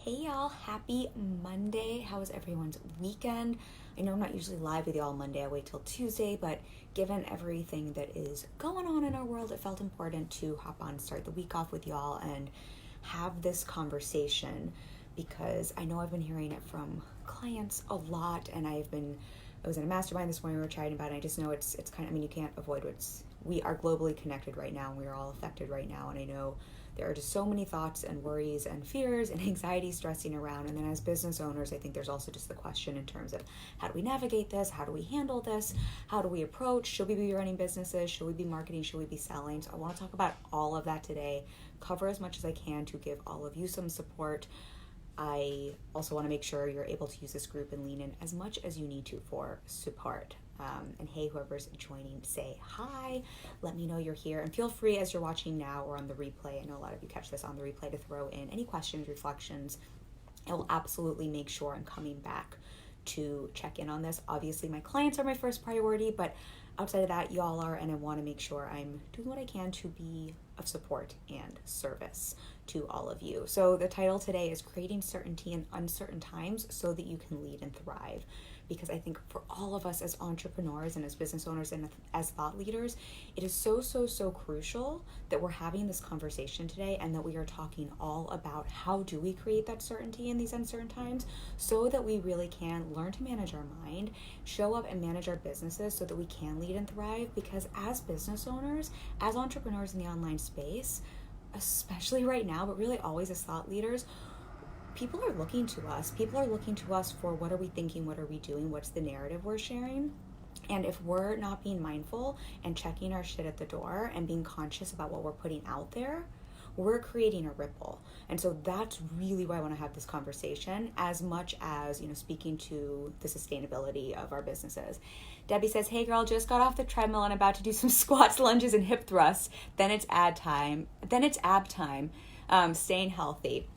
Hey y'all, happy Monday. How was everyone's weekend? I know I'm not usually live with y'all on Monday. I wait till Tuesday, but given everything that is going on in our world, it felt important to hop on, start the week off with y'all and have this conversation because I know I've been hearing it from clients a lot, and I was in a mastermind this morning, we were chatting about it. I just know it's kind of, you can't avoid we are globally connected right now, and we are all affected right now, and I know there are just so many thoughts and worries and fears and anxiety stressing around. And then as business owners, I think there's also just the question in terms of how do we navigate this? How do we handle this? How do we approach? Should we be running businesses? Should we be marketing? Should we be selling? So I want to talk about all of that today, cover as much as I can to give all of you some support. I also want to make sure you're able to use this group and lean in as much as you need to for support. And hey, whoever's joining, say hi. Let me know you're here. And feel free as you're watching now or on the replay, I know a lot of you catch this on the replay, to throw in any questions, reflections. I will absolutely make sure I'm coming back to check in on this. Obviously, my clients are my first priority, but outside of that, y'all are, and I want to make sure I'm doing what I can to be of support and service to all of you. So the title today is Creating Certainty in Uncertain Times so that you can lead and thrive. Because I think for all of us as entrepreneurs and as business owners and as thought leaders, it is so crucial that we're having this conversation today and that we are talking all about how do we create that certainty in these uncertain times so that we really can learn to manage our mind, show up and manage our businesses so that we can lead and thrive. Because as business owners, as entrepreneurs in the online space, especially right now, but really always as thought leaders, people are looking to us. People are looking to us for what are we thinking, what are we doing, what's the narrative we're sharing. And if we're not being mindful and checking our shit at the door and being conscious about what we're putting out there, we're creating a ripple. And so that's really why I want to have this conversation, as much as, speaking to the sustainability of our businesses. Debbie says, hey girl, just got off the treadmill and about to do some squats, lunges, and hip thrusts. Then it's ab time. Staying healthy.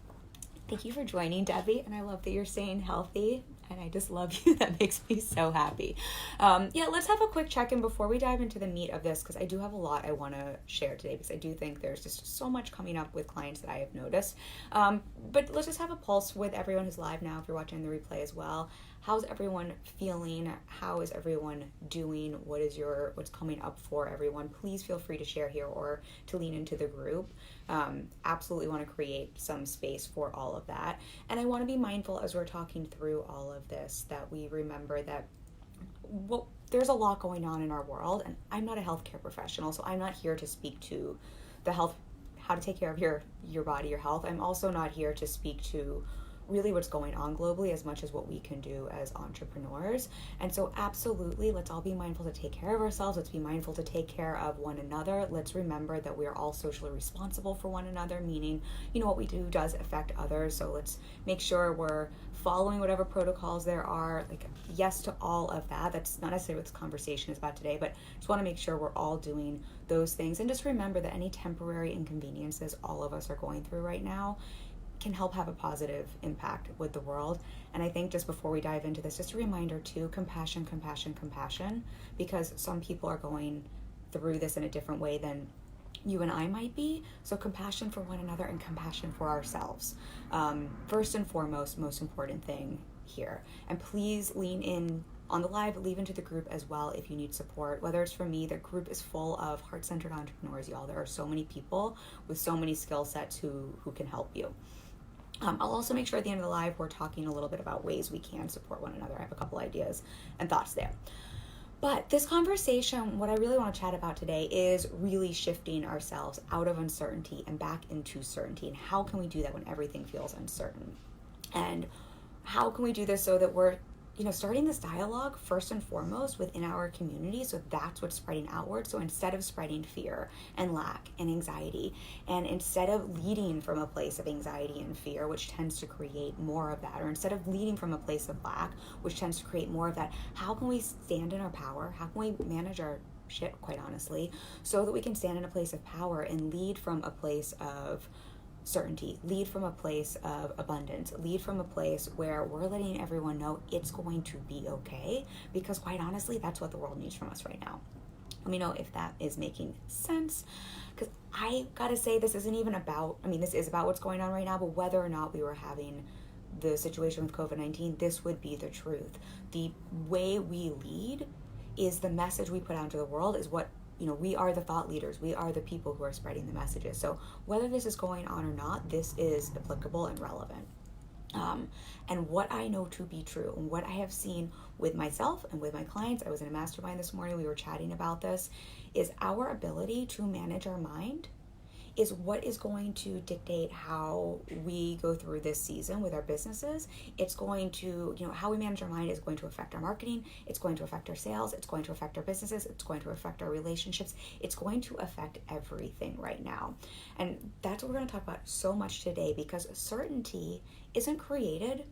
Thank you for joining, Debbie, and I love that you're staying healthy, and I just love you. That makes me so happy. Let's have a quick check-in before we dive into the meat of this, because I do have a lot I want to share today, because I do think there's just so much coming up with clients that I have noticed. But let's just have a pulse with everyone who's live now, if you're watching the replay as well. How's everyone feeling? How is everyone doing? What's coming up for everyone? Please feel free to share here or to lean into the group. Absolutely want to create some space for all of that. And I want to be mindful as we're talking through all of this that we remember that there's a lot going on in our world, and I'm not a healthcare professional, so I'm not here to speak to the health, how to take care of your body, your health. I'm also not here to speak to really what's going on globally as much as what we can do as entrepreneurs. And so absolutely, let's all be mindful to take care of ourselves. Let's be mindful to take care of one another. Let's remember that we are all socially responsible for one another, meaning, what we do does affect others. So let's make sure we're following whatever protocols there are. Like, yes to all of that. That's not necessarily what this conversation is about today, but just want to make sure we're all doing those things. And just remember that any temporary inconveniences all of us are going through right now can help have a positive impact with the world. And I think just before we dive into this, just a reminder too, compassion, because some people are going through this in a different way than you and I might be. So compassion for one another and compassion for ourselves. First and foremost, most important thing here. And please lean in on the live, leave into the group as well if you need support. Whether it's from me, the group is full of heart-centered entrepreneurs, y'all. There are so many people with so many skill sets who can help you. I'll also make sure at the end of the live we're talking a little bit about ways we can support one another. I have a couple ideas and thoughts there. But this conversation, what I really want to chat about today is really shifting ourselves out of uncertainty and back into certainty. And how can we do that when everything feels uncertain? And how can we do this so that we're starting this dialogue first and foremost within our community, so that's what's spreading outward. So instead of spreading fear and lack and anxiety, and instead of leading from a place of anxiety and fear, which tends to create more of that, or instead of leading from a place of lack, which tends to create more of that, how can we stand in our power? How can we manage our shit, quite honestly, so that we can stand in a place of power and lead from a place of certainty, lead from a place of abundance, lead from a place where we're letting everyone know it's going to be okay, because quite honestly, that's what the world needs from us right now. Let me know if that is making sense. Because I gotta say, this isn't even about, this is about what's going on right now, but whether or not we were having the situation with COVID-19, this would be the truth. The way we lead is the message we put out into the world, is what, we are the thought leaders. We are the people who are spreading the messages. So whether this is going on or not, this is applicable and relevant. And what I know to be true, and what I have seen with myself and with my clients, I was in a mastermind this morning, we were chatting about this, is our ability to manage our mind is what is going to dictate how we go through this season with our businesses. It's going to, how we manage our mind is going to affect our marketing. It's going to affect our sales. It's going to affect our businesses. It's going to affect our relationships. It's going to affect everything right now. And that's what we're going to talk about so much today, because certainty isn't created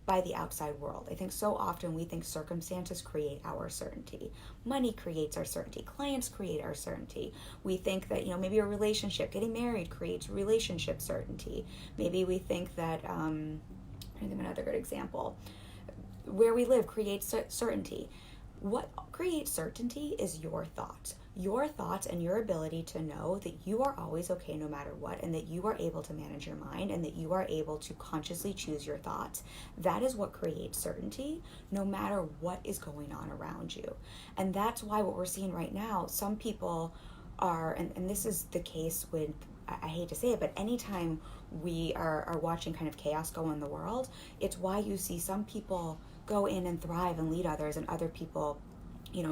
by the outside world. I think so often we think circumstances create our certainty. Money creates our certainty. Clients create our certainty. We think that, maybe a relationship, getting married creates relationship certainty. Maybe we think that, I think another good example, where we live creates certainty. What creates certainty is your thoughts. Your thoughts and your ability to know that you are always okay no matter what, and that you are able to manage your mind, and that you are able to consciously choose your thoughts. That is what creates certainty no matter what is going on around you. And that's why what we're seeing right now, some people are, and this is the case with, I hate to say it, but anytime we are watching kind of chaos go in the world, it's why you see some people go in and thrive and lead others, and other people,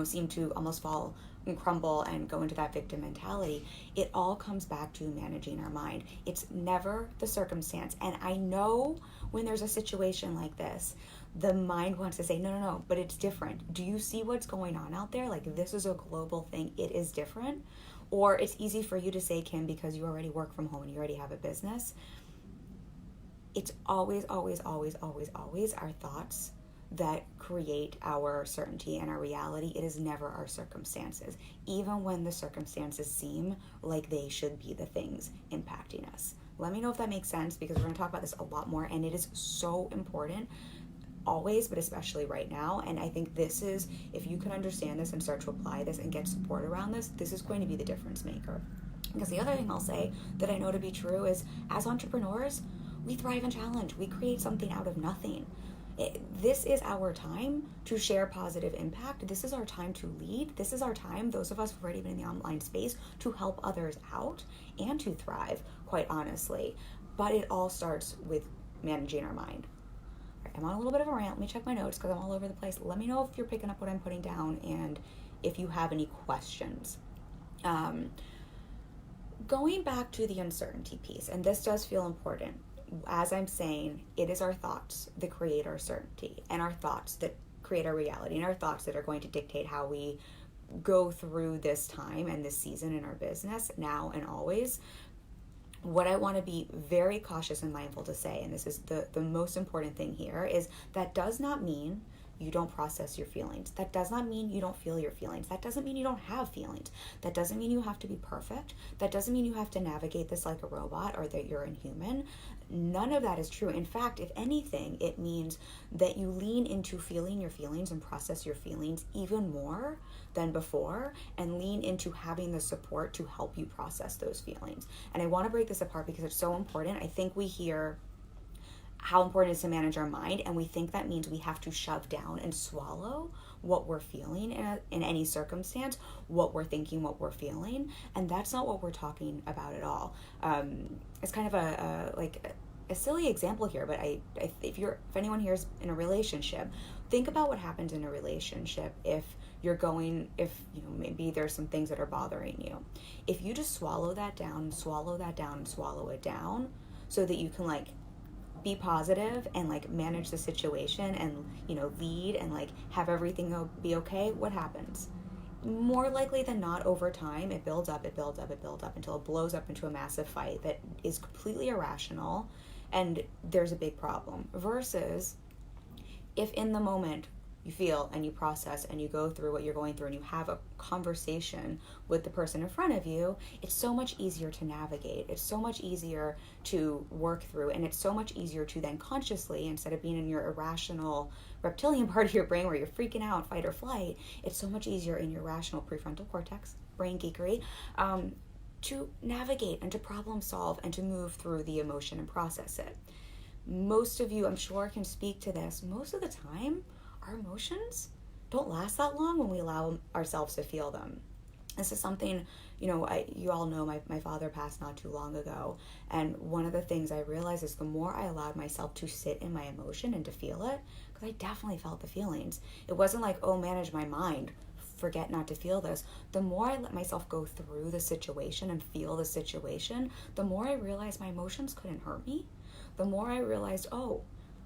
seem to almost fall and crumble and go into that victim mentality. It all comes back to managing our mind. It's never the circumstance. And I know when there's a situation like this, the mind wants to say, no, but it's different. Do you see what's going on out there? Like, this is a global thing. It is different. Or it's easy for you to say, Kim, because you already work from home and you already have a business. It's always, always, always, always, always our thoughts that create our certainty and our reality. It is never our circumstances, even when the circumstances seem like they should be the things impacting us. Let me know if that makes sense, because we're going to talk about this a lot more, and it is so important always, but especially right now. And I think this is, if you can understand this and start to apply this and get support around this, this is going to be the difference maker. Because the other thing I'll say that I know to be true is, as entrepreneurs, we thrive in challenge. We create something out of nothing. This is our time to share positive impact. This is our time to lead. This is our time, those of us who've already been in the online space, to help others out and to thrive, quite honestly. But it all starts with managing our mind. All right, I'm on a little bit of a rant. Let me check my notes because I'm all over the place. Let me know if you're picking up what I'm putting down and if you have any questions. Going back to the uncertainty piece, and this does feel important. As I'm saying, it is our thoughts that create our certainty, and our thoughts that create our reality, and our thoughts that are going to dictate how we go through this time and this season in our business, now and always. What I want to be very cautious and mindful to say, and this is the most important thing here, is that does not mean you don't process your feelings. That does not mean you don't feel your feelings. That doesn't mean you don't have feelings. That doesn't mean you have to be perfect. That doesn't mean you have to navigate this like a robot or that you're inhuman. None of that is true. In fact, if anything, it means that you lean into feeling your feelings and process your feelings even more than before, and lean into having the support to help you process those feelings. And I want to break this apart because it's so important. I think we hear how important it is to manage our mind, and we think that means we have to shove down and swallow what we're feeling in any circumstance, what we're thinking, what we're feeling, and that's not what we're talking about at all. It's kind of a silly example here, but if anyone here is in a relationship, think about what happens in a relationship if maybe there's some things that are bothering you. If you just swallow that down, swallow it down, so that you can be positive and manage the situation and lead and have everything be okay, what happens? More likely than not, over time it builds up until it blows up into a massive fight that is completely irrational and there's a big problem. Versus if in the moment you feel and you process and you go through what you're going through and you have a conversation with the person in front of you, it's so much easier to navigate. It's so much easier to work through, and it's so much easier to then consciously, instead of being in your irrational reptilian part of your brain where you're freaking out, fight or flight, it's so much easier in your rational prefrontal cortex, brain geekery, to navigate and to problem solve and to move through the emotion and process it. Most of you, I'm sure, can speak to this. Most of the time, our emotions don't last that long when we allow ourselves to feel them. This is something, you all know my father passed not too long ago. And one of the things I realized is the more I allowed myself to sit in my emotion and to feel it, because I definitely felt the feelings. It wasn't like, oh, manage my mind, forget not to feel this. The more I let myself go through the situation and feel the situation, the more I realized my emotions couldn't hurt me. The more I realized, oh,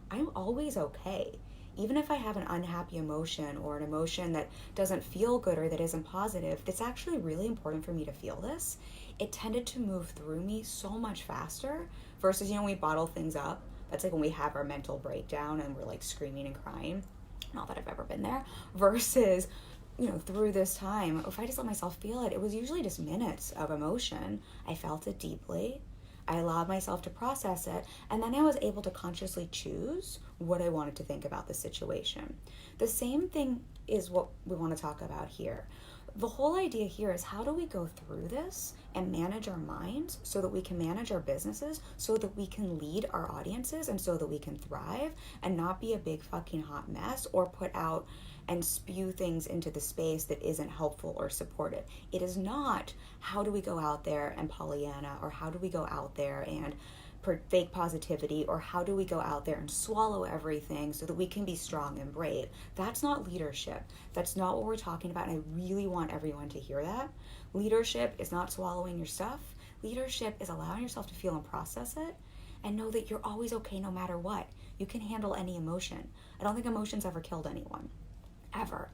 I'm always okay. Even if I have an unhappy emotion or an emotion that doesn't feel good or that isn't positive, it's actually really important for me to feel this. It tended to move through me so much faster versus, when we bottle things up. That's like when we have our mental breakdown and we're like screaming and crying. Not that I've ever been there. Versus, through this time, if I just let myself feel it, it was usually just minutes of emotion. I felt it deeply. I allowed myself to process it, and then I was able to consciously choose what I wanted to think about the situation. The same thing is what we want to talk about here. The whole idea here is, how do we go through this and manage our minds so that we can manage our businesses, so that we can lead our audiences, and so that we can thrive and not be a big fucking hot mess or put out and spew things into the space that isn't helpful or supportive. It is not, how do we go out there and Pollyanna, or how do we go out there and fake positivity, or how do we go out there and swallow everything so that we can be strong and brave. That's not leadership. That's not what we're talking about, and I really want everyone to hear that. Leadership is not swallowing your stuff. Leadership is allowing yourself to feel and process it, and know that you're always okay no matter what. You can handle any emotion. I don't think emotions ever killed anyone, ever.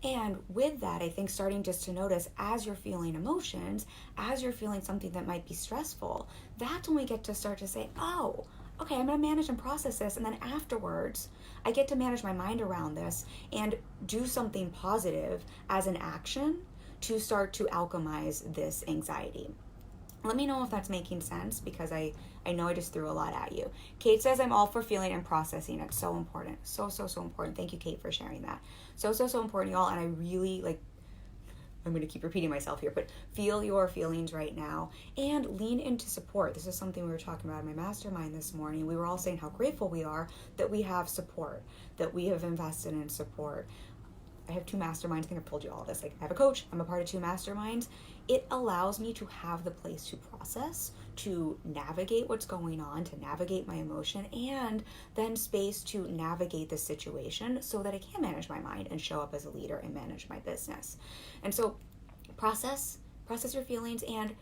And with that, I think starting just to notice, as you're feeling emotions, as you're feeling something that might be stressful, that's when we get to start to say, oh, okay, I'm going to manage and process this. And then afterwards, I get to manage my mind around this and do something positive as an action to start to alchemize this anxiety. Let me know if that's making sense, because I know I just threw a lot at you. Kate says, I'm all for feeling and processing. It's so important. So important. Thank you, Kate, for sharing that. So important, y'all. And I really, I'm going to keep repeating myself here, but feel your feelings right now and lean into support. This is something we were talking about in my mastermind this morning. We were all saying how grateful we are that we have support, that we have invested in support. I have 2 masterminds. I think I've told you all this. I have a coach. I'm a part of 2 masterminds. It allows me to have the place to process, to navigate what's going on, to navigate my emotion, and then space to navigate the situation so that I can manage my mind and show up as a leader and manage my business. And so process your feelings and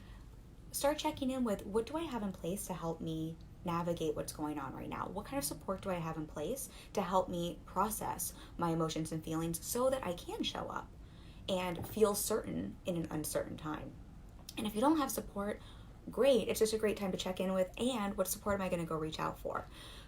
start checking in with, what do I have in place to help me navigate what's going on right now? What kind of support do I have in place to help me process my emotions and feelings so that I can show up and feel certain in an uncertain time? And if you don't have support, great. It's just a great time to check in with, and what support am I going to go reach out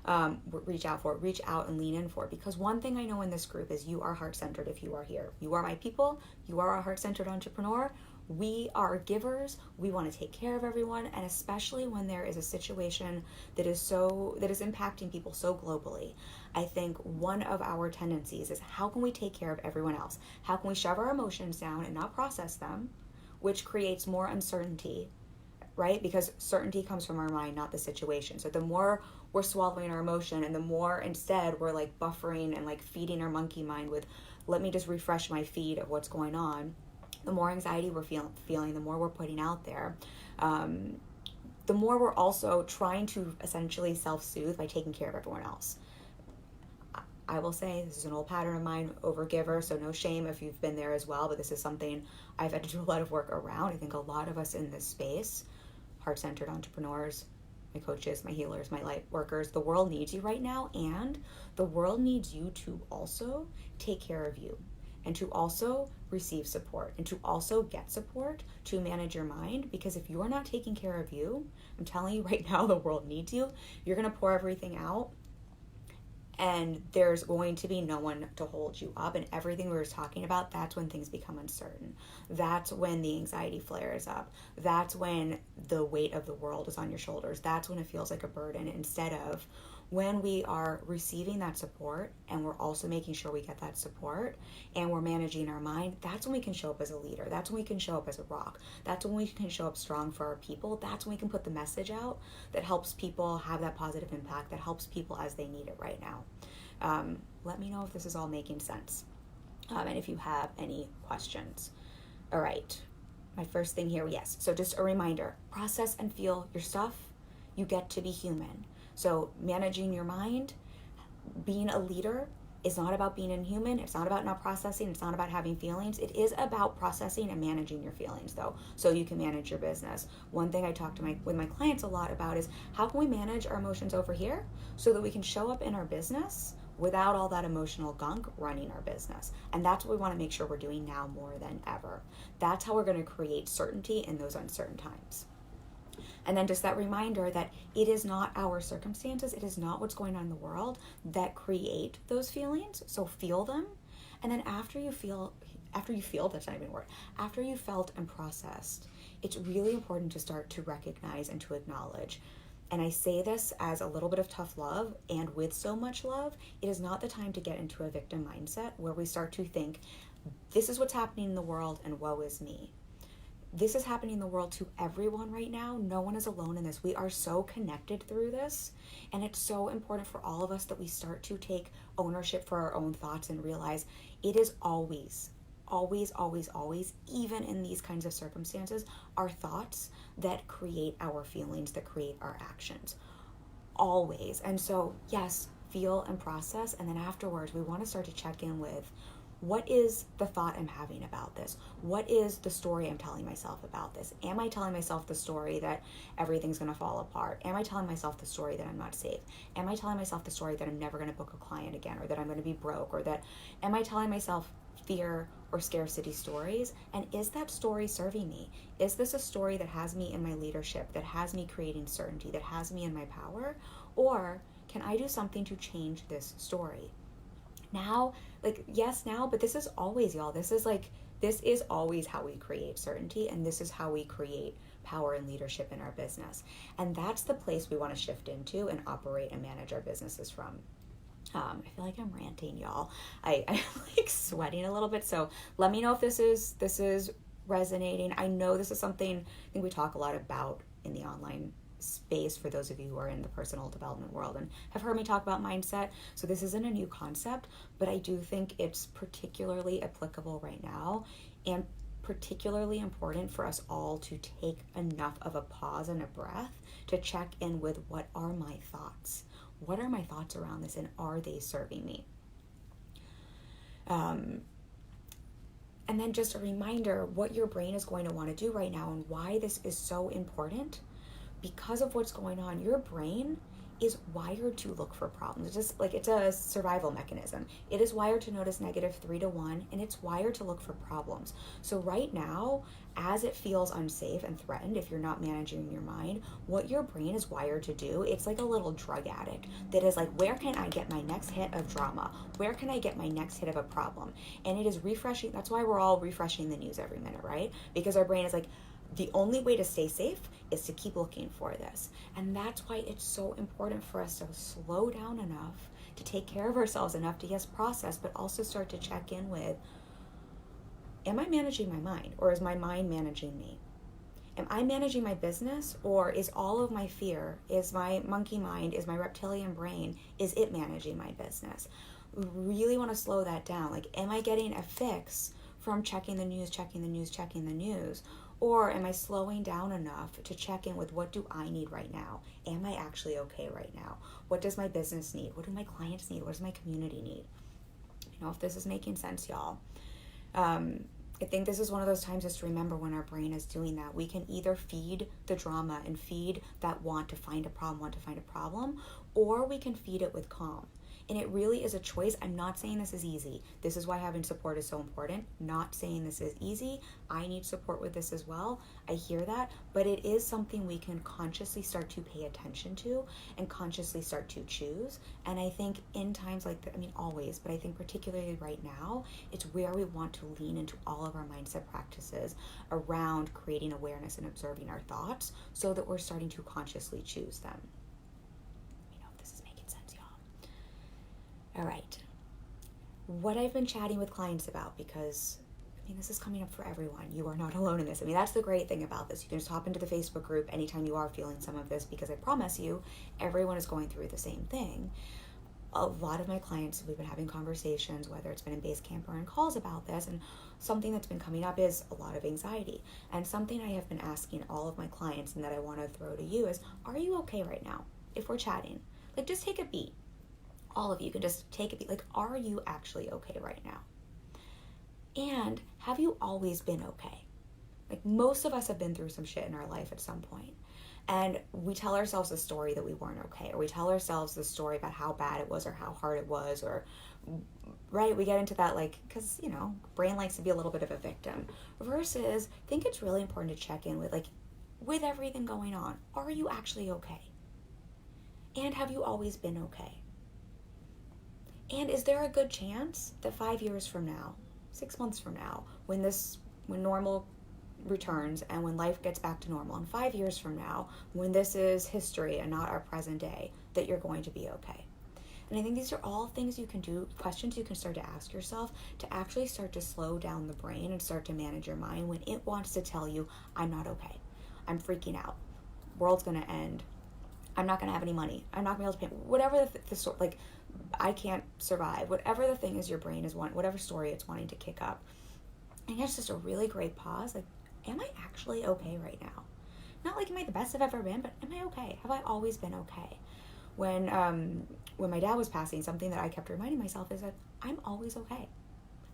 and lean in for? Because one thing I know in this group is you are heart-centered if you are here. You are my people. You are a heart-centered entrepreneur. We are givers. We want to take care of everyone, and especially when there is a situation that is impacting people so globally. I think one of our tendencies is, how can we take care of everyone else? How can we shove our emotions down and not process them, which creates more uncertainty, right? Because certainty comes from our mind, not the situation. So the more we're swallowing our emotion, and the more instead we're buffering and feeding our monkey mind with, let me just refresh my feed of what's going on, the more anxiety we're feeling, the more we're putting out there, the more we're also trying to essentially self-soothe by taking care of everyone else. I will say, this is an old pattern of mine, overgiver, so no shame if you've been there as well, but this is something I've had to do a lot of work around. I think a lot of us in this space, heart-centered entrepreneurs, my coaches, my healers, my light workers, the world needs you right now, and the world needs you to also take care of you, and to also receive support, and to also get support to manage your mind. Because if you're not taking care of you, I'm telling you right now, the world needs you. You're going to pour everything out, and there's going to be no one to hold you up, and everything we were talking about, that's when things become uncertain. That's when the anxiety flares up. That's when the weight of the world is on your shoulders. That's when it feels like a burden, instead of when we are receiving that support and we're also making sure we get that support and we're managing our mind. That's when we can show up as a leader. That's when we can show up as a rock. That's when we can show up strong for our people. That's when we can put the message out that helps people have that positive impact, that helps people as they need it right now. Let me know if this is all making sense, and if you have any questions. All right, my first thing here, yes, so just a reminder, process and feel your stuff. You get to be human. So managing your mind, being a leader, is not about being inhuman. It's not about not processing. It's not about having feelings. It is about processing and managing your feelings, though, so you can manage your business. One thing I talk to with my clients a lot about is how can we manage our emotions over here so that we can show up in our business without all that emotional gunk running our business. And that's what we want to make sure we're doing now more than ever. That's how we're going to create certainty in those uncertain times. And then just that reminder that it is not our circumstances, it is not what's going on in the world that create those feelings. So feel them. And then after you feel, that's not even a word, after you felt and processed, it's really important to start to recognize and to acknowledge. And I say this as a little bit of tough love, and with so much love, it is not the time to get into a victim mindset where we start to think, this is what's happening in the world and woe is me. This is happening in the world to everyone right now. No one is alone in this. We are so connected through this. And it's so important for all of us that we start to take ownership for our own thoughts and realize it is always, even in these kinds of circumstances, our thoughts that create our feelings, that create our actions. Always. And so, yes, feel and process. And then afterwards, we want to start to check in with, what is the thought I'm having about this? What is the story I'm telling myself about this? Am I telling myself the story that everything's going to fall apart? Am I telling myself the story that I'm not safe? Am I telling myself the story that I'm never going to book a client again, or that I'm going to be broke, or that, am I telling myself fear or scarcity stories? And is that story serving me? Is this a story that has me in my leadership, that has me creating certainty, that has me in my power? Or can I do something to change this story? Now, but this is always, y'all. This is always how we create certainty, and this is how we create power and leadership in our business. And that's the place we want to shift into and operate and manage our businesses from. I feel like I'm ranting, y'all. I'm like sweating a little bit, so let me know if this is resonating. I know this is something I think we talk a lot about in the online space for those of you who are in the personal development world and have heard me talk about mindset. So this isn't a new concept, but I do think it's particularly applicable right now, and particularly important for us all to take enough of a pause and a breath to check in with, what are my thoughts? What are my thoughts around this, and are they serving me? And then just a reminder what your brain is going to want to do right now and why this is so important. Because of what's going on, your brain is wired to look for problems. It's a survival mechanism. It is wired to notice -3 to 1, and it's wired to look for problems. So right now, as it feels unsafe and threatened, if you're not managing your mind, what your brain is wired to do, it's like a little drug addict that is like, where can I get my next hit of drama? Where can I get my next hit of a problem? And it is refreshing. That's why we're all refreshing the news every minute, right? Because our brain is like, the only way to stay safe is to keep looking for this. And that's why it's so important for us to slow down enough, to take care of ourselves enough to, yes, process, but also start to check in with, am I managing my mind, or is my mind managing me? Am I managing my business, or is all of my fear, is my monkey mind, is my reptilian brain, is it managing my business? We really want to slow that down. Like, am I getting a fix from checking the news? Or am I slowing down enough to check in with, what do I need right now? Am I actually okay right now? What does my business need? What do my clients need? What does my community need? If this is making sense, y'all. I think this is one of those times just to remember, when our brain is doing that, we can either feed the drama and feed that want to find a problem, or we can feed it with calm. And it really is a choice. I'm not saying this is easy. This is why having support is so important. Not saying this is easy. I need support with this as well. I hear that. But it is something we can consciously start to pay attention to and consciously start to choose. And I think in times like that, I mean always, but I think particularly right now, it's where we want to lean into all of our mindset practices around creating awareness and observing our thoughts so that we're starting to consciously choose them. All right, what I've been chatting with clients about, because I mean, this is coming up for everyone. You are not alone in this. I mean, that's the great thing about this. You can just hop into the Facebook group anytime you are feeling some of this, because I promise you, everyone is going through the same thing. A lot of my clients, we've been having conversations, whether it's been in base camp or in calls about this, and something that's been coming up is a lot of anxiety. And something I have been asking all of my clients and that I want to throw to you is, are you okay right now? If we're chatting, like just take a beat. All of you can just take it, like, are you actually okay right now? And have you always been okay? Like, most of us have been through some shit in our life at some point. And we tell ourselves a story that we weren't okay, or we tell ourselves the story about how bad it was or how hard it was, or, right, we get into that, like, because, you know, brain likes to be a little bit of a victim. Versus, I think it's really important to check in with, like, with everything going on, are you actually okay? And have you always been okay? And is there a good chance that 5 years from now, 6 months from now, when normal returns and when life gets back to normal, and 5 years from now, when this is history and not our present day, that you're going to be okay? And I think these are all things you can do, questions you can start to ask yourself to actually start to slow down the brain and start to manage your mind when it wants to tell you, I'm not okay. I'm freaking out. World's going to end. I'm not going to have any money. I'm not going to be able to pay. Whatever the sort, like, I can't survive. Whatever the thing is your brain is whatever story it's wanting to kick up. I think it's just a really great pause. Like, am I actually okay right now? Not like, am I the best I've ever been, but am I okay? Have I always been okay? When my dad was passing, something that I kept reminding myself is that I'm always okay.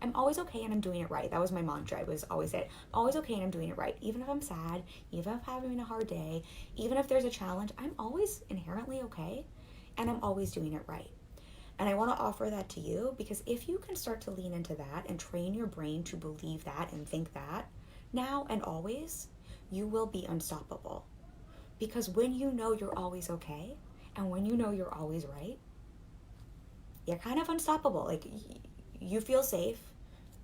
I'm always okay and I'm doing it right. That was my mantra. I was always it. I'm always okay and I'm doing it right. Even if I'm sad, even if I'm having a hard day, even if there's a challenge, I'm always inherently okay and I'm always doing it right. And I want to offer that to you, because if you can start to lean into that and train your brain to believe that and think that now and always, you will be unstoppable. Because when you know you're always okay and when you know you're always right, you're kind of unstoppable. Like, you feel safe,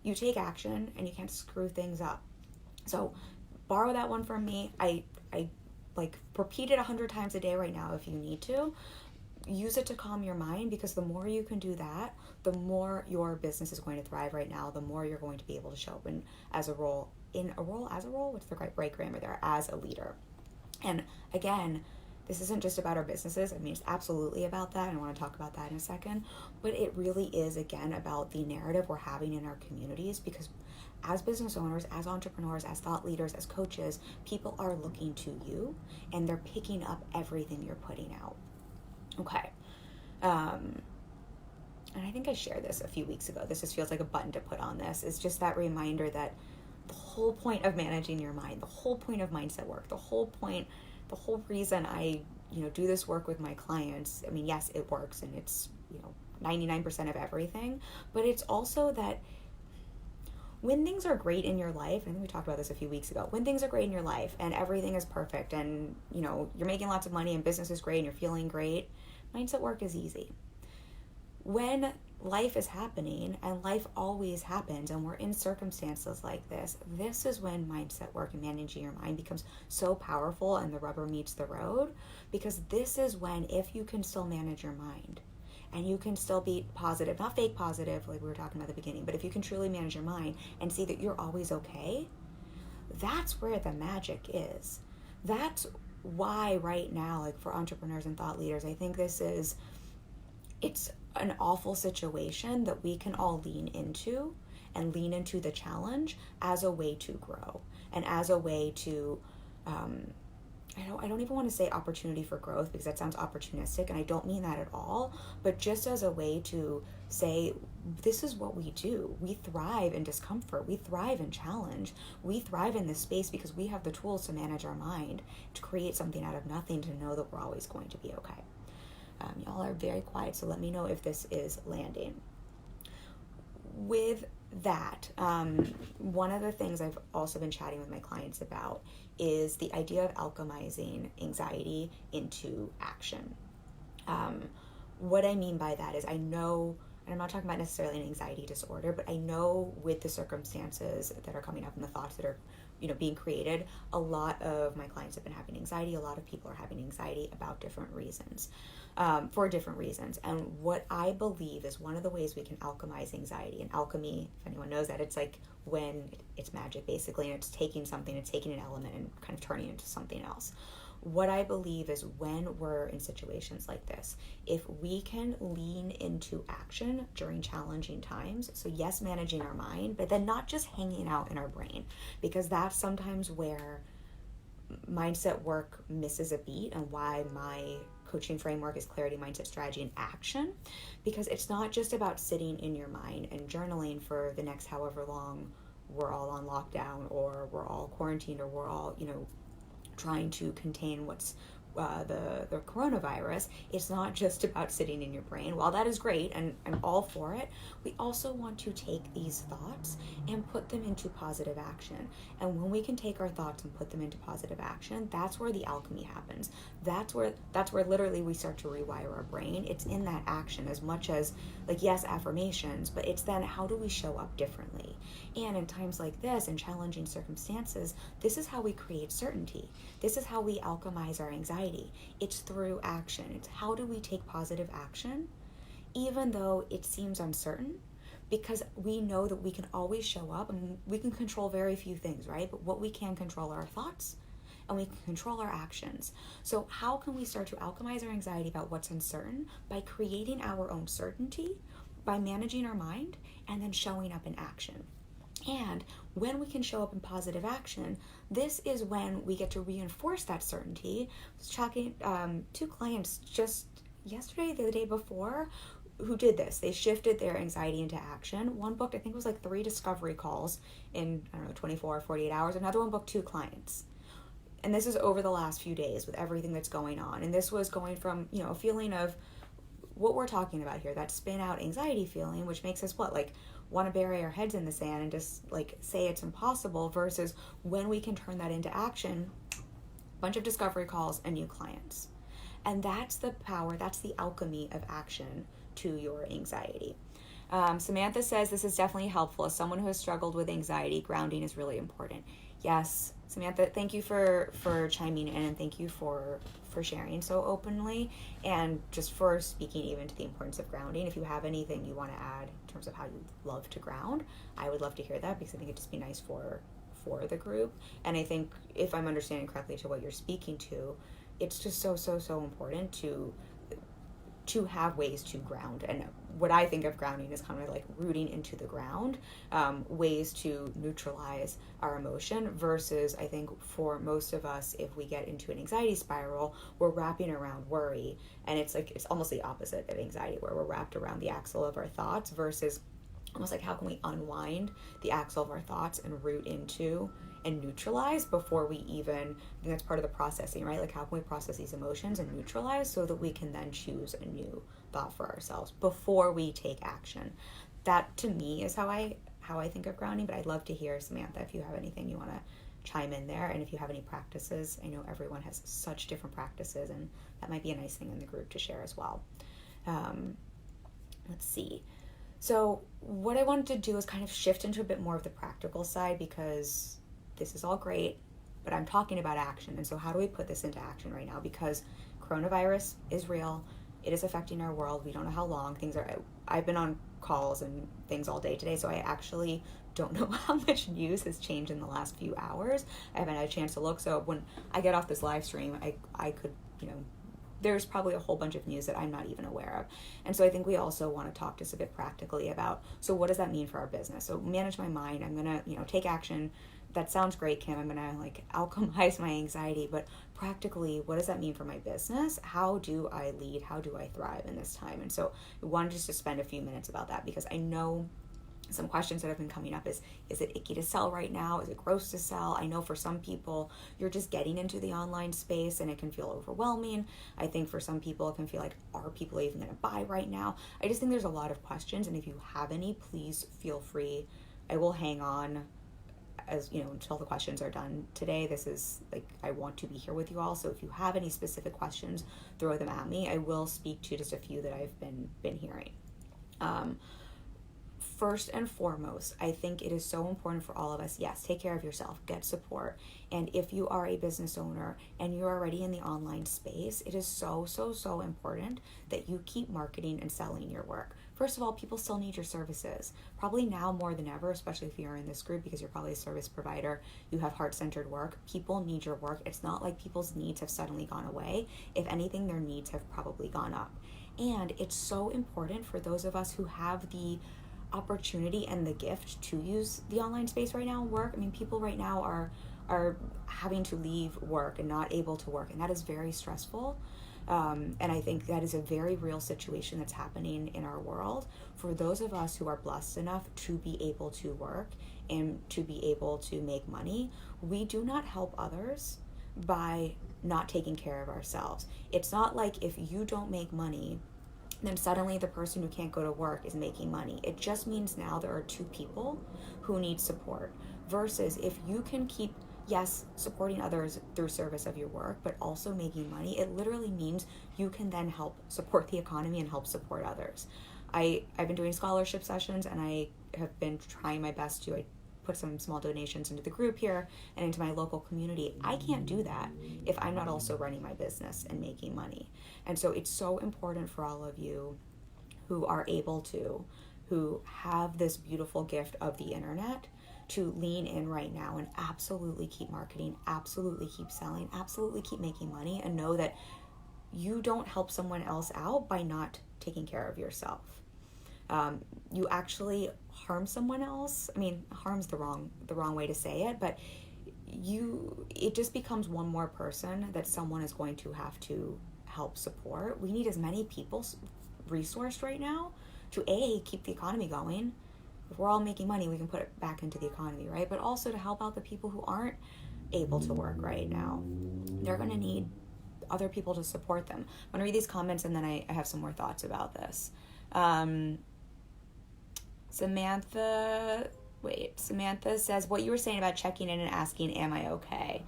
you take action, and you can't screw things up. So borrow that one from me. I like repeat it 100 times a day right now if you need to. Use it to calm your mind, because the more you can do that, the more your business is going to thrive right now, the more you're going to be able to show up as a role, what's the right grammar there, as a leader. And again, this isn't just about our businesses. I mean, it's absolutely about that, and I want to talk about that in a second, but it really is, again, about the narrative we're having in our communities, because as business owners, as entrepreneurs, as thought leaders, as coaches, people are looking to you, and they're picking up everything you're putting out. Okay. And I think I shared this a few weeks ago. This just feels like a button to put on this. It's just that reminder that the whole point of managing your mind, the whole point of mindset work, the whole reason I, do this work with my clients. I mean, yes, it works and it's, 99% of everything, but it's also that when things are great in your life, and I think we talked about this a few weeks ago, when things are great in your life and everything is perfect and, you're making lots of money and business is great and you're feeling great, mindset work is easy. When life is happening, and life always happens, and we're in circumstances like this is when mindset work and managing your mind becomes so powerful and the rubber meets the road, because this is when, if you can still manage your mind, and you can still be positive, not fake positive like we were talking about at the beginning, but if you can truly manage your mind and see that you're always okay, that's where the magic is. That's why right now, like for entrepreneurs and thought leaders, I think it's an awful situation that we can all lean into the challenge as a way to grow and as a way to, I don't even want to say opportunity for growth, because that sounds opportunistic, and I don't mean that at all, but just as a way to say, this is what we do. We thrive in discomfort. We thrive in challenge. We thrive in this space because we have the tools to manage our mind, to create something out of nothing, to know that we're always going to be okay. Y'all are very quiet, so let me know if this is landing. With that, one of the things I've also been chatting with my clients about is the idea of alchemizing anxiety into action. What I mean by that is I know, and I'm not talking about necessarily an anxiety disorder, but I know with the circumstances that are coming up and the thoughts that are, being created, a lot of my clients have been having anxiety. A lot of people are having anxiety about different reasons, for different reasons. And what I believe is one of the ways we can alchemize anxiety, and alchemy, if anyone knows that, it's like when it's magic basically, and it's taking something, it's taking an element and kind of turning it into something else. What I believe is when we're in situations like this, if we can lean into action during challenging times, so yes, managing our mind, but then not just hanging out in our brain, because that's sometimes where mindset work misses a beat, and why my coaching framework is clarity, mindset, strategy, and action, because it's not just about sitting in your mind and journaling for the next however long we're all on lockdown, or we're all quarantined, or we're all, trying to contain what's the coronavirus. It's not just about sitting in your brain. While that is great, and I'm all for it, we also want to take these thoughts and put them into positive action. And when we can take our thoughts and put them into positive action, that's where the alchemy happens. That's where literally we start to rewire our brain. It's in that action, as much as, like, yes, affirmations, but it's then how do we show up differently? And in times like this, in challenging circumstances, this is how we create certainty. This is how we alchemize our anxiety. It's through action. It's how do we take positive action, even though it seems uncertain, because we know that we can always show up, and we can control very few things, right? But what we can control are our thoughts, and we can control our actions. So how can we start to alchemize our anxiety about what's uncertain? By creating our own certainty, by managing our mind, and then showing up in action. And when we can show up in positive action, this is when we get to reinforce that certainty. I was talking to clients just yesterday, the day before, who did this. They shifted their anxiety into action. One booked, I think it was like 3 discovery calls in, 24 or 48 hours. Another one booked 2 clients. And this is over the last few days with everything that's going on. And this was going from, a feeling of what we're talking about here, that spin out anxiety feeling, which makes us want to bury our heads in the sand and just say it's impossible, versus when we can turn that into action, bunch of discovery calls and new clients. And that's the power, that's the alchemy of action to your anxiety. Samantha says, this is definitely helpful. As someone who has struggled with anxiety, grounding is really important. Yes, Samantha, thank you for chiming in, and thank you for sharing so openly, and just for speaking even to the importance of grounding. If you have anything you want to add in terms of how you love to ground, I would love to hear that, because I think it'd just be nice for the group. And I think, if I'm understanding correctly to what you're speaking to, it's just so important to have ways to ground. And what I think of grounding is kind of like rooting into the ground, ways to neutralize our emotion, versus I think for most of us, if we get into an anxiety spiral, we're wrapping around worry. And it's almost the opposite of anxiety, where we're wrapped around the axle of our thoughts, versus almost like how can we unwind the axle of our thoughts and root into and neutralize before we even, I think that's part of the processing, right? Like, how can we process these emotions and neutralize so that we can then choose a new thought for ourselves before we take action? That to me is how I think of grounding. But I'd love to hear, Samantha, if you have anything you want to chime in there, and if you have any practices. I know everyone has such different practices, and that might be a nice thing in the group to share as well. Let's see. So what I wanted to do is kind of shift into a bit more of the practical side, because this is all great, but I'm talking about action. And so how do we put this into action right now? Because coronavirus is real. It is affecting our world. We don't know how long things are. I've been on calls and things all day today, so I actually don't know how much news has changed in the last few hours. I haven't had a chance to look. So when I get off this live stream, I could, there's probably a whole bunch of news that I'm not even aware of. And so I think we also want to talk just a bit practically about, so what does that mean for our business? So manage my mind. I'm going to, take action. That sounds great, Kim. I'm going to alchemize my anxiety, but practically, what does that mean for my business? How do I lead? How do I thrive in this time? And so I wanted just to spend a few minutes about that, because I know some questions that have been coming up is it icky to sell right now? Is it gross to sell? I know for some people, you're just getting into the online space and it can feel overwhelming. I think for some people, it can feel like, are people even going to buy right now? I just think there's a lot of questions. And if you have any, please feel free. I will hang on until the questions are done today. This is I want to be here with you all. So if you have any specific questions, throw them at me. I will speak to just a few that I've been hearing. First and foremost, I think it is so important for all of us. Yes, take care of yourself, get support. And if you are a business owner and you're already in the online space, it is so, so, so important that you keep marketing and selling your work. First of all, people still need your services. Probably now more than ever, especially if you're in this group because you're probably a service provider, you have heart-centered work. People need your work. It's not like people's needs have suddenly gone away. If anything, their needs have probably gone up. And it's so important for those of us who have the opportunity and the gift to use the online space right now and work. I mean, people right now are having to leave work and not able to work, and that is very stressful. And I think that is a very real situation that's happening in our world. For those of us who are blessed enough to be able to work and to be able to make money, we do not help others by not taking care of ourselves. It's not like if you don't make money, then suddenly the person who can't go to work is making money. It just means now there are two people who need support, versus if you can keep, yes, supporting others through service of your work, but also making money, it literally means you can then help support the economy and help support others. I've been doing scholarship sessions, and I have been trying my best to put some small donations into the group here and into my local community. I can't do that if I'm not also running my business and making money. And so it's so important for all of you who are able to, who have this beautiful gift of the internet, to lean in right now and absolutely keep marketing, absolutely keep selling, absolutely keep making money, and know that you don't help someone else out by not taking care of yourself. You actually harm someone else. I mean, harm's the wrong way to say it, but it just becomes one more person that someone is going to have to help support. We need as many people resourced right now to keep the economy going. If we're all making money, we can put it back into the economy, right? But also to help out the people who aren't able to work right now. They're going to need other people to support them. I'm going to read these comments, and then I have some more thoughts about this. Samantha says, what you were saying about checking in and asking, am I okay?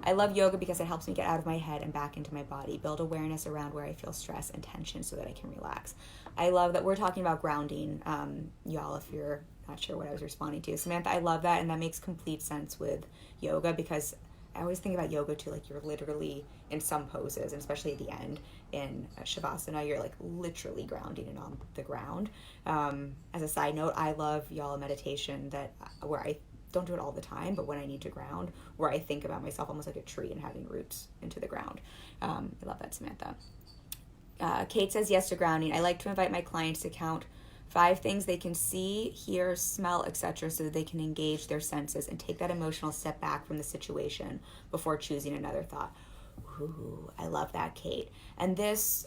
I love yoga because it helps me get out of my head and back into my body, build awareness around where I feel stress and tension so that I can relax. I love that we're talking about grounding, y'all, if you're not sure what I was responding to. Samantha, I love that, and that makes complete sense with yoga, because I always think about yoga too, like you're literally in some poses, and especially at the end in Shavasana, you're like literally grounding it on the ground. As a side note, I love y'all meditation where I don't do it all the time, but when I need to ground, where I think about myself almost like a tree and having roots into the ground. I love that, Samantha. Kate says yes to grounding. I like to invite my clients to count 5 things they can see, hear, smell, etc., so that they can engage their senses and take that emotional step back from the situation before choosing another thought. Ooh, I love that, Kate. And this,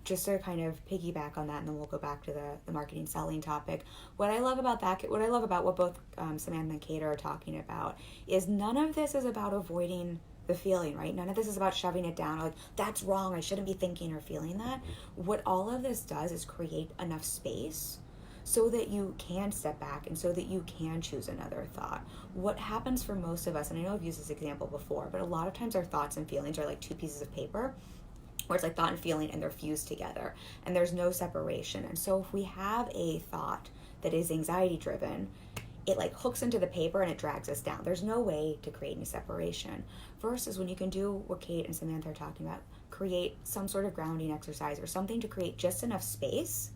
just to kind of piggyback on that, and then we'll go back to the marketing selling topic. What I love about what both Samantha and Kate are talking about is none of this is about avoiding the feeling, right? None of this is about shoving it down, or like, that's wrong, I shouldn't be thinking or feeling that. What all of this does is create enough space so that you can step back and so that you can choose another thought. What happens for most of us, and I know I've used this example before, but a lot of times our thoughts and feelings are like 2 pieces of paper, where it's like thought and feeling, and they're fused together, and there's no separation. And so if we have a thought that is anxiety driven, it like hooks into the paper and it drags us down. There's no way to create any separation. Versus when you can do what Kate and Samantha are talking about, create some sort of grounding exercise or something to create just enough space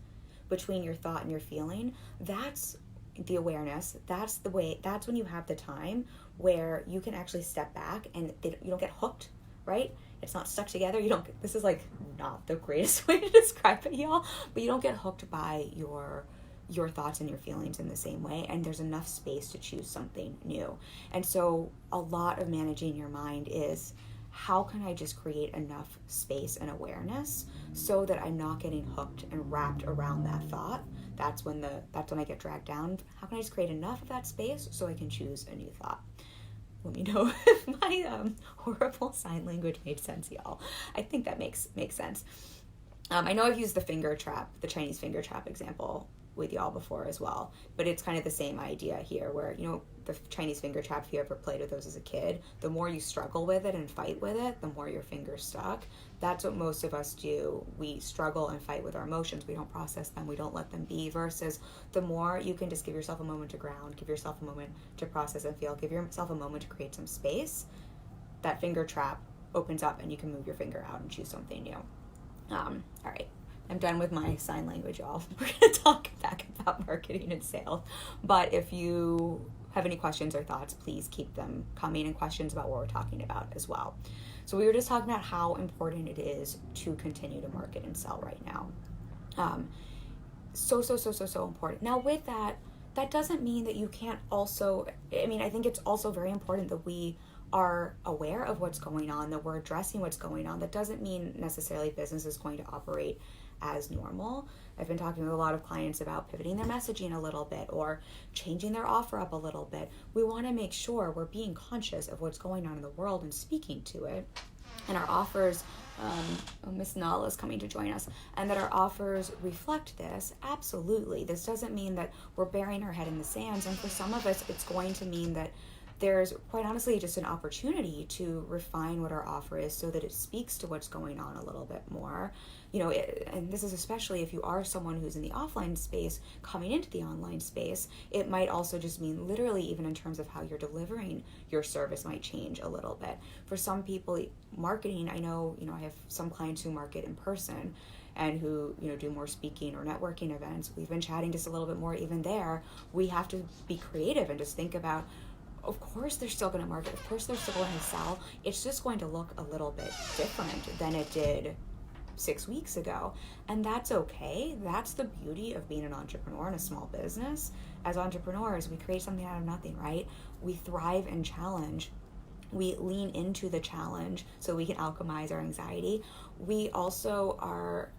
between your thought and your feeling. That's the awareness. That's when you have the time where you can actually step back and you don't get hooked, right? It's not stuck together. This is like not the greatest way to describe it, y'all, but you don't get hooked by your thoughts and your feelings in the same way, and there's enough space to choose something new. And so a lot of managing your mind is how can I just create enough space and awareness so that I'm not getting hooked and wrapped around that thought? That's when I get dragged down. How can I just create enough of that space so I can choose a new thought? Let me know if my horrible sign language made sense, y'all. I think that makes sense. I know I've used the Chinese finger trap example with y'all before as well, but it's kind of the same idea here where, the Chinese finger trap, if you ever played with those as a kid, the more you struggle with it and fight with it, the more your fingers stuck. That's what most of us do. We struggle and fight with our emotions. We don't process them. We don't let them be, versus the more you can just give yourself a moment to ground, give yourself a moment to process and feel, give yourself a moment to create some space, that finger trap opens up and you can move your finger out and choose something new. All right. I'm done with my sign language, y'all. We're going to talk back about marketing and sales. But if you have any questions or thoughts, please keep them coming, and questions about what we're talking about as well. So we were just talking about how important it is to continue to market and sell right now. So important. Now with that doesn't mean that you can't also, I think it's also very important that we are aware of what's going on, that we're addressing what's going on. That doesn't mean necessarily business is going to operate as normal. I've been talking with a lot of clients about pivoting their messaging a little bit or changing their offer up a little bit. We want to make sure we're being conscious of what's going on in the world and speaking to it. And our offers, Miss Null is coming to join us, and that our offers reflect this. Absolutely. This doesn't mean that we're burying our head in the sands. And for some of us, it's going to mean that there's quite honestly just an opportunity to refine what our offer is so that it speaks to what's going on a little bit more. And this is especially if you are someone who's in the offline space coming into the online space. It might also just mean literally even in terms of how you're delivering your service might change a little bit. For some people, marketing, I know, I have some clients who market in person and who, do more speaking or networking events. We've been chatting just a little bit more even there. We have to be creative and just think about, of course they're still going to market. Of course they're still going to sell. It's just going to look a little bit different than it did 6 weeks ago. And that's okay. That's the beauty of being an entrepreneur in a small business. As entrepreneurs, we create something out of nothing, right? We thrive in challenge. We lean into the challenge so we can alchemize our anxiety. We also are,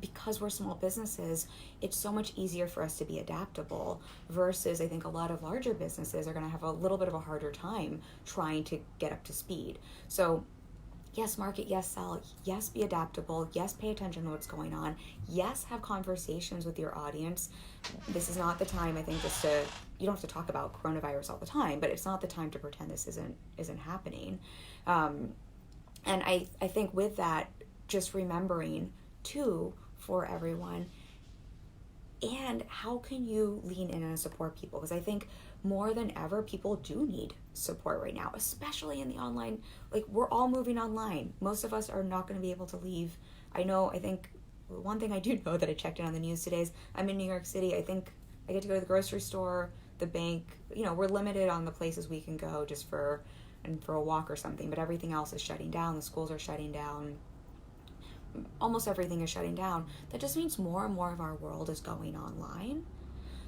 because we're small businesses, it's so much easier for us to be adaptable versus I think a lot of larger businesses are going to have a little bit of a harder time trying to get up to speed. So yes, market, yes, sell, yes, be adaptable, yes, pay attention to what's going on, yes, have conversations with your audience. This is not the time, I think, you don't have to talk about coronavirus all the time, but it's not the time to pretend this isn't happening. And I think with that, just remembering too, for everyone, and how can you lean in and support people? Because I think more than ever, people do need support right now, especially in the online. Like, we're all moving online. Most of us are not going to be able to leave. I think one thing I do know that I checked in on the news today is I'm in New York City. I think I get to go to the grocery store, the bank. We're limited on the places we can go just for a walk or something, but everything else is shutting down. The schools are shutting down. Almost everything is shutting down. That just means more and more of our world is going online.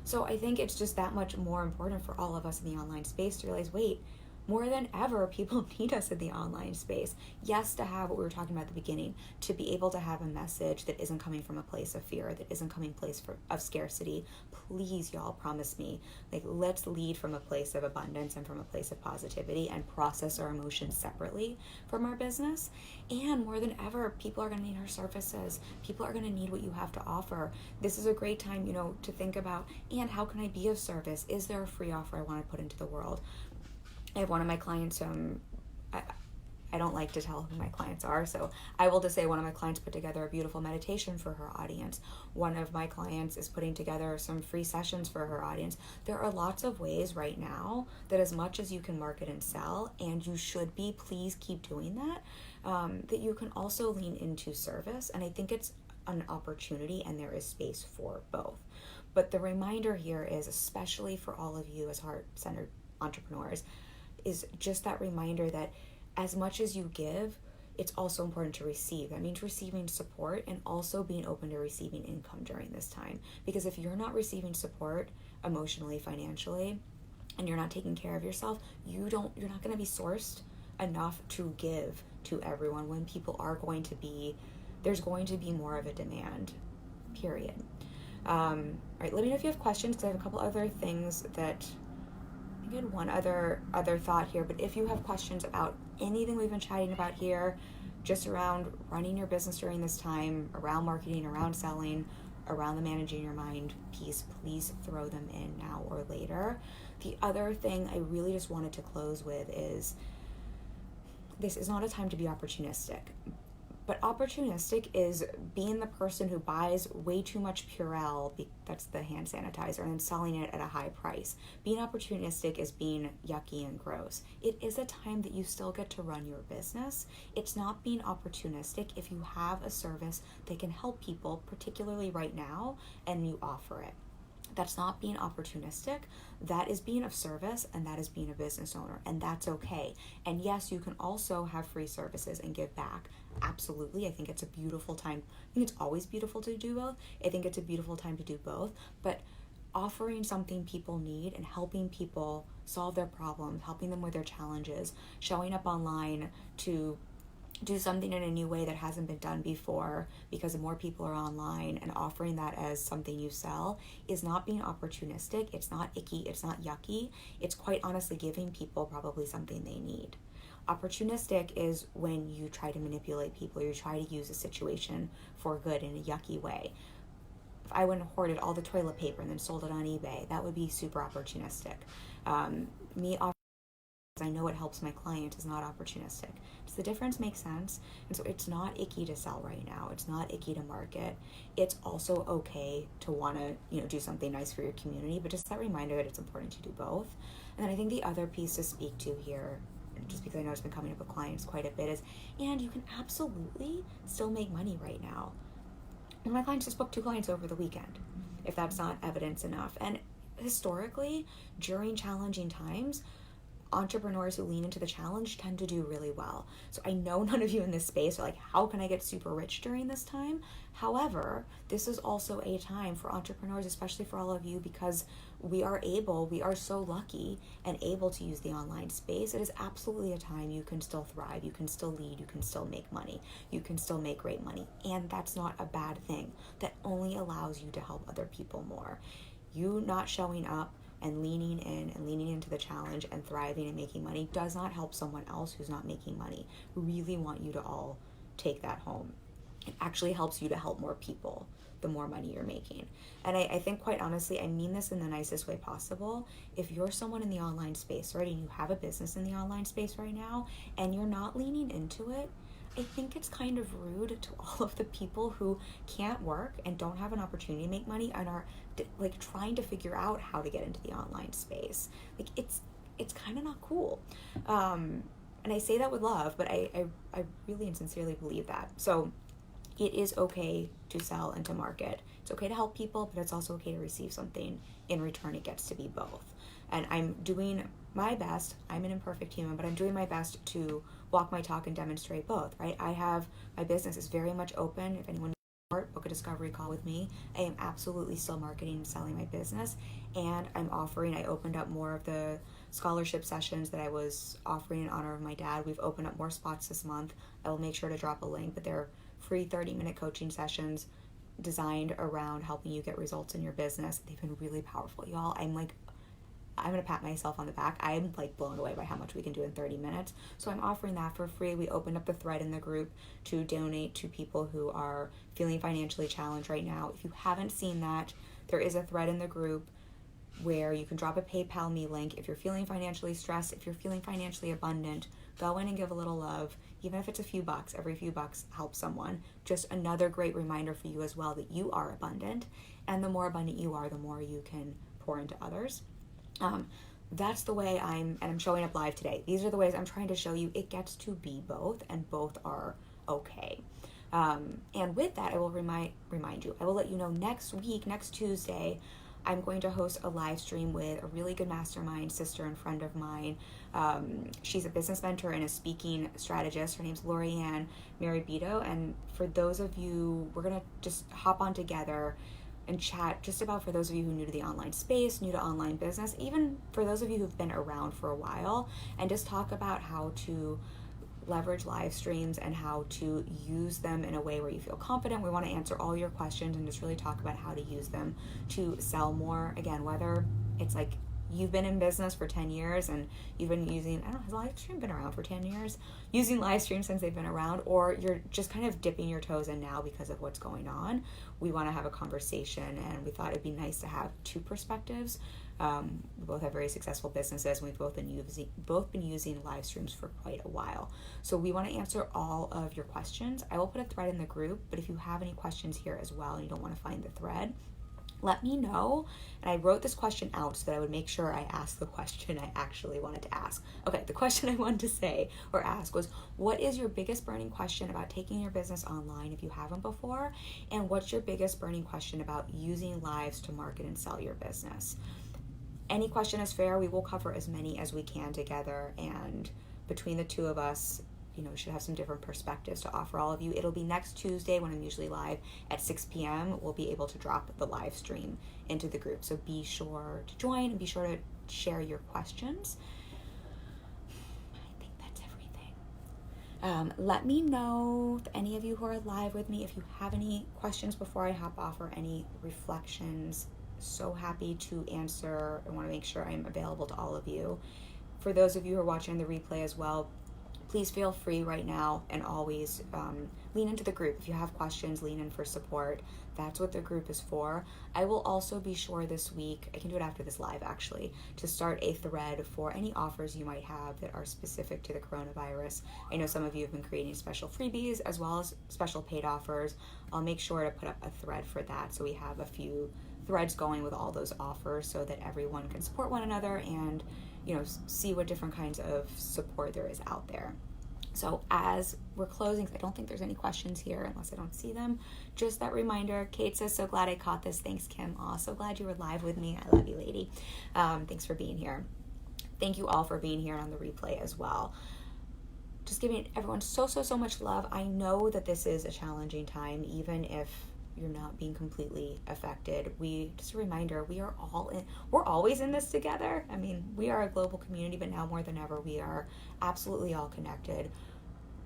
So I think it's just that much more important for all of us in the online space to realize, wait, more than ever, people need us in the online space. Yes, to have what we were talking about at the beginning, to be able to have a message that isn't coming from a place of fear, that isn't coming from a place of scarcity. Please, y'all, promise me, let's lead from a place of abundance and from a place of positivity and process our emotions separately from our business. And more than ever, people are going to need our services. People are going to need what you have to offer. This is a great time, to think about, and how can I be of service? Is there a free offer I want to put into the world? I have one of my clients, I don't like to tell who my clients are, so I will just say one of my clients put together a beautiful meditation for her audience. One of my clients is putting together some free sessions for her audience. There are lots of ways right now that as much as you can market and sell, and you should be, please keep doing that, that you can also lean into service. And I think it's an opportunity and there is space for both. But the reminder here is, especially for all of you as heart-centered entrepreneurs, is just that reminder that as much as you give, it's also important to receive. That means receiving support and also being open to receiving income during this time. Because if you're not receiving support emotionally, financially, and you're not taking care of yourself, you're not going to be sourced enough to give to everyone when people are going to be, there's going to be more of a demand, period. All right, let me know if you have questions, because I have a couple other things that, I think I had one other thought here, but if you have questions about anything we've been chatting about here, just around running your business during this time, around marketing, around selling, around the managing your mind piece, please throw them in now or later. The other thing I really just wanted to close with is, this is not a time to be opportunistic. But opportunistic is being the person who buys way too much Purell, that's the hand sanitizer, and then selling it at a high price. Being opportunistic is being yucky and gross. It is a time that you still get to run your business. It's not being opportunistic if you have a service that can help people, particularly right now, and you offer it. That's not being opportunistic. That is being of service, and that is being a business owner, and that's okay. And yes, you can also have free services and give back. Absolutely. I think it's a beautiful time. I think it's always beautiful to do both. I think it's a beautiful time to do both, but offering something people need and helping people solve their problems, helping them with their challenges, showing up online to do something in a new way that hasn't been done before because more people are online, and offering that as something you sell is not being opportunistic. It's not icky. It's not yucky. It's quite honestly giving people probably something they need. Opportunistic is when you try to manipulate people, you try to use a situation for good in a yucky way. If I went and hoarded all the toilet paper and then sold it on eBay, that would be super opportunistic. Me offering, I know it helps my client, is not opportunistic. Does the difference make sense? And so it's not icky to sell right now. It's not icky to market. It's also okay to want to, do something nice for your community, but just that reminder that it's important to do both. And then I think the other piece to speak to here, just because I know it's been coming up with clients quite a bit, is, and you can absolutely still make money right now. One of my clients just booked 2 clients over the weekend, if that's not evidence enough. And historically, during challenging times, entrepreneurs who lean into the challenge tend to do really well. So I know none of you in this space are like, how can I get super rich during this time? However, this is also a time for entrepreneurs, especially for all of you, because we are so lucky and able to use the online space. It is absolutely a time you can still thrive, you can still lead, you can still make money, you can still make great money. And that's not a bad thing. That only allows you to help other people more. You not showing up and leaning in and leaning into the challenge and thriving and making money does not help someone else who's not making money. We really want you to all take that home. It actually helps you to help more people the more money you're making. And I think, quite honestly, I mean this in the nicest way possible. If you're someone in the online space, right, and you have a business in the online space right now and you're not leaning into it, I think it's kind of rude to all of the people who can't work and don't have an opportunity to make money and are like trying to figure out how to get into the online space. Like it's kind of not cool. And I say that with love, but I really and sincerely believe that. So it is okay to sell and to market. It's okay to help people, but it's also okay to receive something in return. It gets to be both. And I'm doing my best. I'm an imperfect human, but I'm doing my best to walk my talk and demonstrate both, right? My business is very much open. If anyone needs book a discovery call with me. I am absolutely still marketing and selling my business, and I opened up more of the scholarship sessions that I was offering in honor of my dad. We've opened up more spots this month. I will make sure to drop a link, but they're free 30-minute coaching sessions designed around helping you get results in your business. They've been really powerful, y'all. I'm going to pat myself on the back. I'm blown away by how much we can do in 30 minutes. So I'm offering that for free. We opened up the thread in the group to donate to people who are feeling financially challenged right now. If you haven't seen that, there is a thread in the group where you can drop a PayPal me link. If you're feeling financially stressed, if you're feeling financially abundant, go in and give a little love. Even if it's a few bucks, every few bucks helps someone. Just another great reminder for you as well that you are abundant. And the more abundant you are, the more you can pour into others. That's the way I'm showing up live today. These are the ways I'm trying to show you it gets to be both, and both are okay. And with that, I will remind you, I will let you know next week, next Tuesday, I'm going to host a live stream with a really good mastermind sister and friend of mine. She's a business mentor and a speaking strategist. Her name's Lorianne Maribito. And for those of you, we're going to just hop on together and chat just about, for those of you who are new to the online space, new to online business, even for those of you who've been around for a while, and just talk about how to leverage live streams and how to use them in a way where you feel confident. We want to answer all your questions and just really talk about how to use them to sell more. Again, whether it's like you've been in business for 10 years and you've been using, I don't know, has live stream been around for 10 years? Using live streams since they've been around, or you're just kind of dipping your toes in now because of what's going on. We want to have a conversation, and we thought it'd be nice to have two perspectives. We both have very successful businesses, and we've both been using live streams for quite a while. So we want to answer all of your questions. I will put a thread in the group, but if you have any questions here as well and you don't want to find the thread, let me know. And I wrote this question out so that I would make sure I asked the question I actually wanted to ask. Okay, the question I wanted to say or ask was, what is your biggest burning question about taking your business online if you haven't before? And what's your biggest burning question about using lives to market and sell your business? Any question is fair. We will cover as many as we can together, and between the two of us, should have some different perspectives to offer all of you. It'll be next Tuesday when I'm usually live at 6 p.m. We'll be able to drop the live stream into the group. So be sure to join and be sure to share your questions. I think that's everything. Let me know, any of you who are live with me, if you have any questions before I hop off or any reflections. So happy to answer. I want to make sure I'm available to all of you. For those of you who are watching the replay as well, please feel free right now and always lean into the group. If you have questions, lean in for support. That's what the group is for. I will also be sure this week, I can do it after this live actually, to start a thread for any offers you might have that are specific to the coronavirus. I know some of you have been creating special freebies as well as special paid offers. I'll make sure to put up a thread for that so we have a few threads going with all those offers so that everyone can support one another and see what different kinds of support there is out there. So as we're closing, I don't think there's any questions here unless I don't see them. Just that reminder, Kate says, so glad I caught this. Thanks, Kim. Oh, so glad you were live with me. I love you, lady. Thanks for being here. Thank you all for being here on the replay as well. Just giving everyone so much love. I know that this is a challenging time, even if you're not being completely affected. Just a reminder, we're always in this together. I mean, we are a global community, but now more than ever, we are absolutely all connected.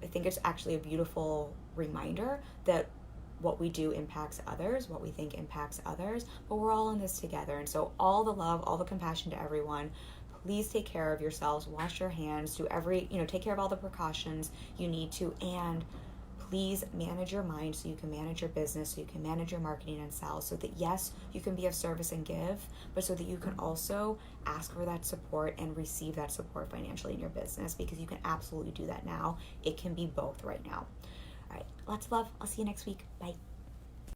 I think it's actually a beautiful reminder that what we do impacts others, what we think impacts others, but we're all in this together. And so all the love, all the compassion to everyone. Please take care of yourselves, wash your hands, take care of all the precautions you need to, and please manage your mind so you can manage your business, so you can manage your marketing and sales, so that yes, you can be of service and give, but so that you can also ask for that support and receive that support financially in your business, because you can absolutely do that now. It can be both right now. All right, lots of love. I'll see you next week. Bye.